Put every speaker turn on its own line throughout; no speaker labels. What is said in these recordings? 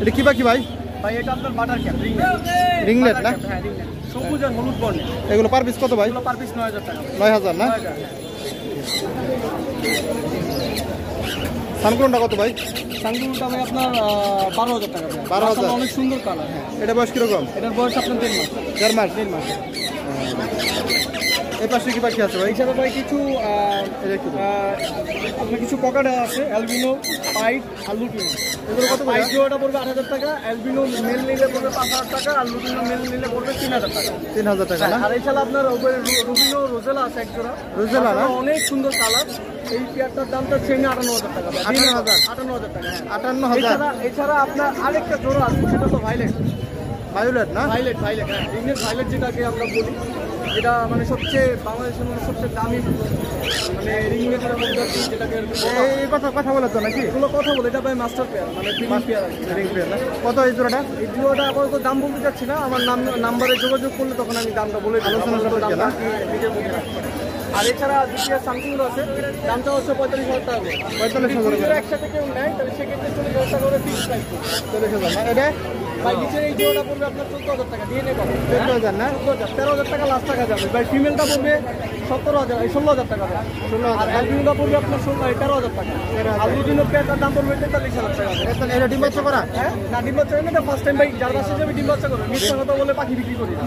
এটা কি পাখি ভাই?
ভাই এটা আপনার বাটার ক্যাপ
রিংনেট না?
হ্যাঁ রিংনেট, সবুজ আর হলুদ বর্ণের।
এগুলো পার পিস কত ভাই?
এগুলো পার পিস 9000 টাকা।
9000 না? সানকুনটা কত ভাই?
সানকুনটা ভাই আপনার 12000 টাকা।
12000,
অনেক সুন্দর কালার। হ্যাঁ,
এটা বয়স কিরকম?
এটার বয়স আপনার 1.5 মাস।
1.5 মাস। এই পাশে কি পাখি আছে ভাই?
এছাড়া ভাই কিছু আপনার কিছু পকেট আছে, অ্যালবিনো, পাইট আর লুটিনো।
এগুলো কত করে?
পাইট জোড়াটা পড়বে 8000 টাকা, অ্যালবিনো মেল নিলে পড়বে 5000 টাকা, আর লুটিনো মেল নিলে পড়বে 3000 টাকা।
3000 টাকা না?
আর এছাড়া আপনার রুবিনো রোজেলা আছে এক জোড়া।
রোজেলা না? অনেক
অনেক সুন্দর কালার। এই পেয়ারটার দামটা ছেড়ে 58000 টাকা।
58000
টাকা।
58000।
এছাড়া আপনার আরেকটা জোড়া আছে, সেটা তো ভাইলেট।
ভায়োলেট না?
ভাইলেট হ্যাঁ, রিংনেট ভাইলেট যেটাকে আমরা বলি, যেটা মানে সবচেয়ে বাংলাদেশের মধ্যে সবচেয়ে দামি মানে রিংনেটের মধ্যে যেটাকে
এই কথা বলে তো নাকি?
এগুলো কথা বলে, এটা ভাই মাস্টার পেয়ার মানে প্রিমিয়াম পেয়ার।
রিং পেয়ার না? কত এই জোড়াটা?
এই জোড়াটা আপাতত দাম বলতে চাচ্ছি না, আমার নাম্বারে যোগাযোগ করলে তখন আমি দামটা বলে দিই।
আলোচনা করতে না?
আর এছাড়া দ্বিতীয় সামথিং আছে, দামটা হচ্ছে 45,000 টাকা করে।
45,000 টাকা
একসাথে কেউ নেয় তাহলে সেক্ষেত্রে 40,000 টাকা করে ফিক্স প্রাইস।
40,000 না? এটা
ভাই নিচের এই জোড়াটা পড়বে আপনার 14,000 টাকা। ডিএনএ পাবে
14,000 না?
13,000 টাকা লাস্ট টাকা যাবে ভাই। ফিমেলটা পড়বে 16,000 টাকা।
16,000।
অ্যালবিনোটা পড়বে আপনার 13,000 টাকা। আর লুটিনো পেয়ারটার দাম পড়বে 43,000 টাকা।
এটা ডিম বাচ্চা করা?
হ্যাঁ, না ডিম বাচ্চা না, এটা ফার্স্ট টাইম ভাই যার বাসায় যাবে ডিম বাচ্চা করবে। মিথ্যা কথা বলে পাখি বিক্রি করি না।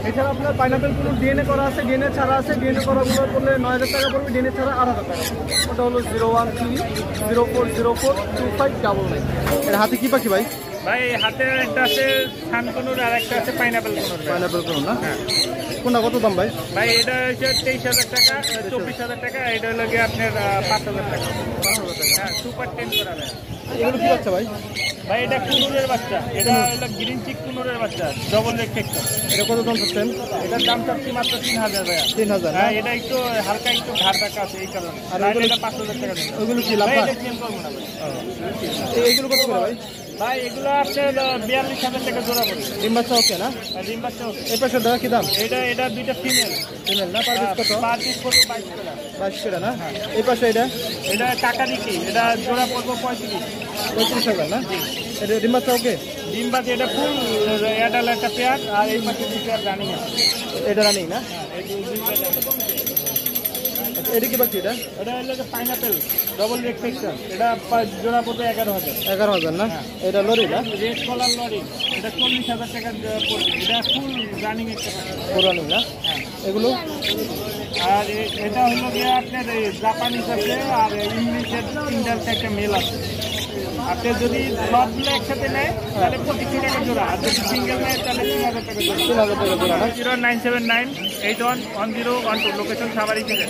এছাড়া আপনার পাইনাপেল কোনো ডিএনএ করা আছে, ডিএনএ ছাড়া আছে। ডিএনএ করাগুলো করলে 9,000 টাকা পড়বে, ডিএনএ ছাড়া 8,000 টাকা। ওটা হলো 01304042599।
এটা হাতে কি পাখি ভাই?
ভাই হাতে একটা আছে সানকুনুর আর একটা আছে পাইনাপেল কুনুর।
পাইনাপেল কোন না? কোনটা কত দাম ভাই?
ভাই এটা হচ্ছে 23,000 টাকা, 24,000 টাকা। এটা হলো গিয়ে আপনার 5,000 টাকা। 5,000 টাকা, হ্যাঁ, সুপার 10 করা যায়।
এগুলো কি বাচ্চা ভাই?
ভাই এটা কুনুরের বাচ্চা, এটা হলো গ্রিন চিক কুনুরের বাচ্চা, ডবল রেড টেক্সচার।
এটা কত দাম চাচ্ছেন?
এটার দাম চাচ্ছি মাত্র 3,000 ভাইয়া।
3,000 না?
হ্যাঁ, এটা একটু হালকা একটু ঘাড় টাকা আছে এই কারণে।
আর
আর
ওগুলো-
এটা 5,000 টাকা দিন।
ওইগুলো কি
ভাই
লাভা?
এটা সেম করবো না ভাই।
এইগুলো কত করে ভাই?
ভাই এগুলো আপনার 42,000 টাকা জোড়া পড়বে।
ডিম বাচ্চা ওকে না?
আর ডিম বাচ্চা হচ্ছে।
এই পাশে কি দাম?
এটা দুইটা ফিমেল।
ফিমেল না? পার পিস কত?
পার পিস পড়বে 22 টাকা।
22 টাকা না? এই পাশে এটা
এটা টাকা দিচ্ছি, এটা জোড়া পড়বো 35।
35,000 না? এটা ডিম বাচ্চা ওকে?
ডিম বাজে এটা ফুল অ্যাডাল একটা পেয়ার, আর এই পাশে দুই পেয়ার রানিং আছে।
এটা রানিং না?
এই দুই পেয়ার।
এটা কি পাখি এটা?
এটা হলো পাইনাপেল ডবল রেড টেক্সচার, এটা জোড়া পড়বে 11,000।
11,000 না? এটা লরি না?
রেড কলার লরি, এটা 40,000 টাকা পড়বে। এটা ফুল রানিং একটা পেয়ার।
রানিং না?
হ্যাঁ।
এগুলো
আর এটা হলো গিয়ে আপনার এই জাপানিজ আছে আর ইংলিশের তিনটার একটা মেল আছে। আপনি যদি সবগুলো একসাথে নেয় তাহলে 25 টাকা জোড়া, আর যদি সিঙ্গেল নেয় তাহলে 3,000 টাকা জোড়া।
3,000 টাকা জোড়া না?
0979811012, লোকেশন সাভারি থেকে।